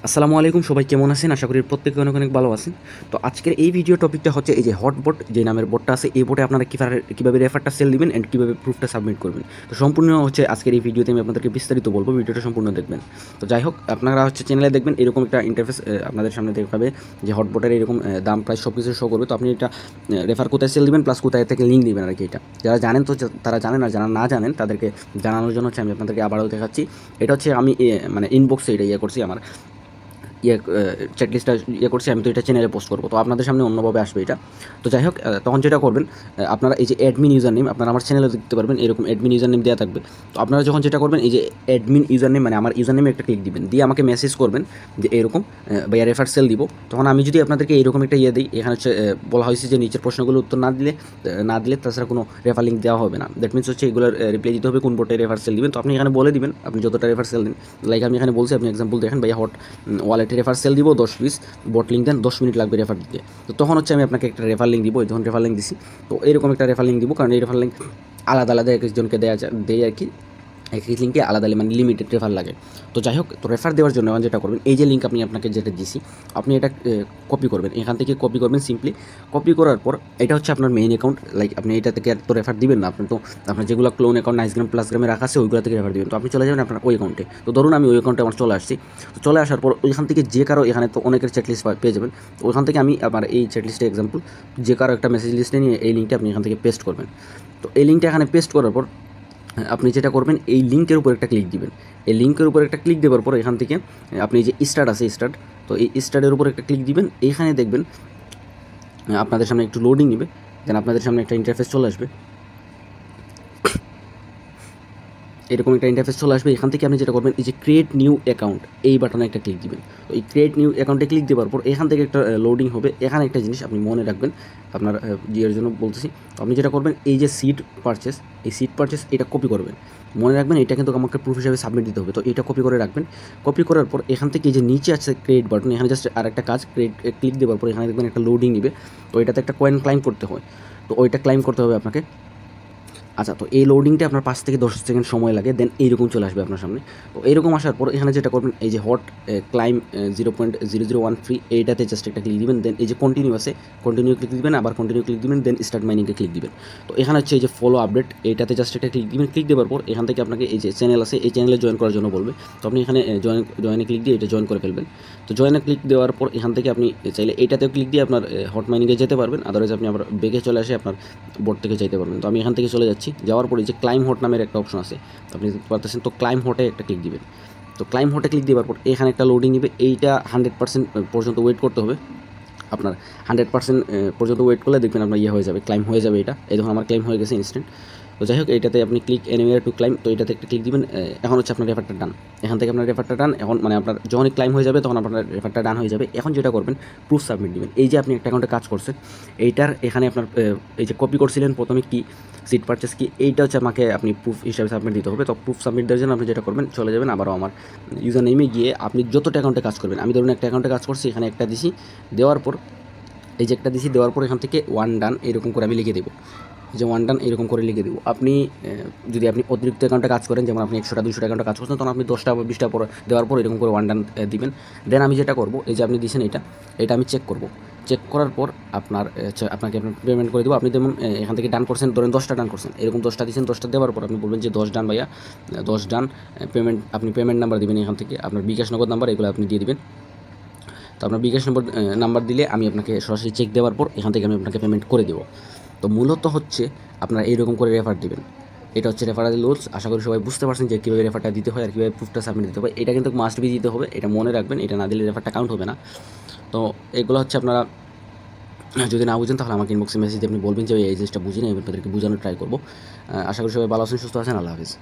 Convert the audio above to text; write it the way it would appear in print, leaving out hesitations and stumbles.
আসসালামু আলাইকুম, সবাই কেমন আছেন? আশা করি প্রত্যেকে অনেক অনেক ভালো আছেন। তো আজকের এই ভিডিও টপিকটা হচ্ছে এই যে হটবট যে নামের বটটা আছে, এই বটে আপনারা কীভাবে রেফারটা সেল দিবেন অ্যান্ড কীভাবে প্রুফটা সাবমিট করবেন। তো সম্পূর্ণ হচ্ছে আজকের এই ভিডিওতে আমি আপনাদেরকে বিস্তারিত বলবো, ভিডিওটা সম্পূর্ণ দেখবেন। তো যাই হোক, আপনারা হচ্ছে চ্যানেলে দেখবেন এরকম একটা ইন্টারফেস আপনাদের সামনে দেখাবে যে হটবটের এরকম দাম প্রাইস সব কিছু শো করবে। তো আপনি এটা রেফার কোথায় সেল দিবেন প্লাস কোথায় থেকে লিঙ্ক দিবেন আর কি। এটা যারা জানেন তো তারা জানেন, আর যারা না জানেন তাদেরকে জানানোর জন্য হচ্ছে আমি আপনাদেরকে আবারও দেখাচ্ছি। এটা হচ্ছে আমি মানে ইনবক্সে এটা করছি, আমার চেকলিস্টটা করছি আমি, তো এটা চ্যানেলে পোস্ট করবো, তো আপনাদের সামনে অন্যভাবে আসবে এটা। তো যাই হোক, তখন যেটা করবেন, আপনারা এই যে অ্যাডমিন ইউজার নেম, আপনারা আমার চ্যানেলে দেখতে পারবেন এরকম অ্যাডমিন ইউজার নেম দেওয়া থাকবে। তো আপনারা যখন যেটা করবেন, এই যে অ্যাডমিন ইউজার নেম মানে আমার ইউজার নেমে একটা ক্লিক দিবেন, দিয়ে আমাকে মেসেজ করবেন যে এরকম ভাইয়া রেফার সেল দিব। তখন আমি যদি আপনাদেরকে এরকম একটা দিই, এখানে হচ্ছে বলা হয়েছে যে নিচের প্রশ্নগুলো উত্তর না দিলে তাছাড়া কোনো রেফার লিঙ্ক দেওয়া হবে না। দ্যাট মিনস হচ্ছে এগুলোর রিপ্লাই দিতে হবে কোন বোর্ডে রেফার সেল দিবেন। তো আপনি এখানে বলে দিবেন আপনি যতটা রেফার সেল দিন। লাইক আমি এখানে বলছি, আপনি এক্সাম্পল দেখেন, ভাইয়া হট ওয়ালেটে রেফার সেল দিব 10 পিস, বট লিঙ্ক দেন 10 মিনিট লাগবে রেফার দিতে। তো তখন হচ্ছে আমি আপনাকে একটা রেফার লিঙ্ক দিব। যখন রেফার লিঙ্ক দিছি, তো এরকম একটা রেফার লিঙ্ক দিব, কারণ এই রেফার লিঙ্ক আলাদা আলাদা এক একজনকে দেয় আর কি। একই লিঙ্কে আলাদা মানে লিমিটেড রেফার লাগে। তো যাই হোক, তো রেফার দেওয়ার জন্য যেটা করবেন, এই যে লিঙ্ক আমি আপনাকে যেটা দিছি, আপনি এটা কপি করবেন, এখান থেকে কপি করবেন। সিম্পলি কপি করার পর এটা হচ্ছে আপনার মেইন অ্যাকাউন্ট। লাইক আপনি এটা থেকে তো রেফার দিবেন না, আপনার যেগুলো ক্লোন অ্যাকাউন্ট নাইসগ্রাম প্লাস গ্রামে রাখা আছে ওইগুলো থেকে রেফার দিবেন। তো আপনি চলে যাবেন আপনার ওই অ্যাকাউন্টে। তো ধরুন আমি ওই অ্যাকাউন্টে আমার চলে আসছি। তো চলে আসার পর ওইখান থেকে যে কারো, এখানে তো অনেকের চেকলিস্ট পেয়ে যাবেন। তো ওইখান থেকে আমি আমার এই চেকলিস্টে এক্সাম্পল যে কারো একটা মেসেজ লিস্টে নিয়ে এই লিঙ্কটা আপনি এখান থেকে পেস্ট করবেন। তো এই লিঙ্কটা এখানে পেস্ট করার পর আপনি যেটা করবেন, এই লিঙ্কের উপর একটা ক্লিক দিবেন। এই লিঙ্কের উপর একটা ক্লিক দেওয়ার পর এখান থেকে আপনি যে স্টার্ট আছে স্টার্ট, তো এই স্টার্টের উপর একটা ক্লিক দিবেন। এইখানে দেখবেন আপনাদের সামনে একটু লোডিং নেবে, দেন আপনাদের সামনে একটা ইন্টারফেস চলে আসবে। এরকম একটা ইন্টারফেস চলে আসবে। এখান থেকে আপনি যেটা করবেন, এই যে ক্রিয়েট নিউ অ্যাকাউন্ট, এই বাটনে একটা ক্লিক দিবেন। তো এই ক্রিয়েট নিউ অ্যাকাউন্টে ক্লিক দেওয়ার পর এখান থেকে একটা লোডিং হবে। এখানে একটা জিনিস আপনি মনে রাখবেন, আপনার জিয়ের জন্য বলতেছি। তো আপনি যেটা করবেন, এই যে সিট পারচেস, এই সিট পারচেস এটা কপি করবেন। মনে রাখবেন এটা কিন্তু আমাকে প্রুফ হিসাবে সাবমিট দিতে হবে। তো এটা কপি করে রাখবেন। কপি করার পর এখান থেকে এই যে নিচে আছে ক্রিয়েট বাটন, এখানে জাস্ট আর একটা কাজ, ক্লিক দেওয়ার পর এখানে দেখবেন একটা লোডিং নেবে। তো এটাতে একটা কয়েন ক্লাইম করতে হয়। তো ওইটা ক্লাইম করতে হবে আপনাকে। আচ্ছা, তো এই লোডিংটা আপনার 5 থেকে 10 সেকেন্ড সময় লাগে, দেন এইরকম চলে আসবে আপনার সামনে। তো এইরকম আসার পর এখানে যেটা করবেন, এই যে হট ক্লাইম 0.001 ফ্রি, এইটাতে জাস্ট একটা ক্লিক দিবেন। দেন এই যে কন্টিনিউ আছে, কন্টিনিউ ক্লিক দিবেন, আবার কন্টিনিউ ক্লিক দিবেন, দেন স্টার্ট মাইনিংয়ে ক্লিক দিবেন। তো এখানে হচ্ছে এই যে ফলো আপডেট, এইটাতে জাস্ট একটা ক্লিক দিবেন। ক্লিক দেওয়ার পর এখান থেকে আপনাকে এই যে চ্যানেল আছে, এই চ্যানেলে জয়েন করার জন্য বলবে। তো আপনি এখানে জয়েনে ক্লিক দিয়ে এটা জয়েন করে ফেলবেন। তো জয়েনে ক্লিক দেওয়ার পর এখান থেকে আপনি চাইলে এইটাতেও ক্লিক দিয়ে আপনার হট মাইনিংয়ে যেতে পারবেন। আদারওয়াইজ আপনি আবার বেগে চলে আসে আপনার বোর্ড থেকে যেতে পারবেন। তো আমি এখান থেকে চলে যাচ্ছি। যাওয়ার পরে যে ক্লাইম হট নামের একটা অপশন আছে, আপনি দেখতে পারতেছেন। তো ক্লাইম হটে একটা ক্লিক দিবেন। তো ক্লাইম হটে ক্লিক দেওয়ার পর এখানে একটা লোডিং নেবে। এইটা 100% পর্যন্ত ওয়েট করতে হবে আপনার। 100% পর্যন্ত ওয়েট করলে দেখবেন আপনার হয়ে যাবে, ক্লাইম হয়ে যাবে। এটা এই দেখুন আমার ক্লাইম হয়ে গেছে ইনস্ট্যান্ট। তো যাই হোক, এইটাতে আপনি ক্লিক এনিওয়্যার টু ক্লাইম, তো এটাতে একটা ক্লিক দিবেন। এখন হচ্ছে আপনার রেফারটা ডান। এখান থেকে আপনার রেফারটা ডান। এখন মানে আপনার যখনই ক্লাইম হয়ে যাবে তখন আপনার রেফারটা ডান হয়ে যাবে। এখন যেটা করবেন, প্রুফ সাবমিট দিবেন। এই যে আপনি একটা অ্যাকাউন্টে কাজ করছেন, এইটার এখানে আপনার এই যে কপি করছিলেন প্রথমে কি সিট পারচেস কি, এইটা হচ্ছে আমাকে আপনি প্রুফ হিসাবে সাবমিট দিতে হবে। তো প্রুফ সাবমিট দেওয়ার জন্য আপনি যেটা করবেন, চলে যাবেন আবারও আমার ইউজার নেমে গিয়ে আপনি যতটা অ্যাকাউন্টে কাজ করবেন, আমি ধরুন একটা অ্যাকাউন্টে কাজ করছি, এখানে একটা দিছি, দেওয়ার পর এই যে একটা দিছি, দেওয়ার পর এখান থেকে ওয়ান ডান এরকম করে আমি লিখে দেবো। যে ওয়ান ডান এরকম করে লিখে দেবো। আপনি যদি আপনি অতিরিক্ত অ্যাকাউন্টে কাজ করেন, যেমন আপনি 100টা 200টা অ্যাকাউন্টে কাজ করছেন, তখন আপনি 10টা বা 20টা পর দেওয়ার পর এরকম করে ওয়ান ডান দিবেন। দেন আমি যেটা করবো, এই যে আপনি দিয়েছেন এটা আমি চেক করব। চেক করার পর আপনাকে পেমেন্ট করে দেবো। আপনি যেমন এখান থেকে ডান করছেন, ধরেন 10টা ডান করছেন, এরকম 10টা দিয়েছেন, 10টা দেওয়ার পর আপনি বলবেন যে 10 ডান ভাইয়া, 10 ডান পেমেন্ট। আপনি পেমেন্ট নাম্বার দিবেন, এখান থেকে আপনার বিকাশ নগদ নাম্বার এগুলো আপনি দিয়ে দিবেন। তো আপনার বিকাশ নাম্বার দিলে আমি আপনাকে সরাসরি চেক দেওয়ার পর এখান থেকে আমি আপনাকে পেমেন্ট করে দেবো। তো মূলত হচ্ছে আপনারা এইরকম করে রেফার দিবেন। এটা হচ্ছে রেফারেল রুলস। আশা করি সবাই বুঝতে পারছেন যে কীভাবে রেফারটা দিতে হয় আর কীভাবে প্রুফটা সাবমিট দিতে হবে। এটা কিন্তু মাস্ট বি দিতে হবে, এটা মনে রাখবেন। এটা না দিলে রেফারটা কাউন্ট হবে না। তো এগুলো হচ্ছে আপনারা যদি না বুঝেন তাহলে আমাকে ইনবক্সে মেসেজ দিয়ে আপনি বলবেন যে এই জিনিসটা বুঝিনি, আমি আপনাদেরকে বোঝানোর ট্রাই করবো। আশা করি সবাই ভালো আছেন, সুস্থ আছেন। আল্লাহ হাফিজ।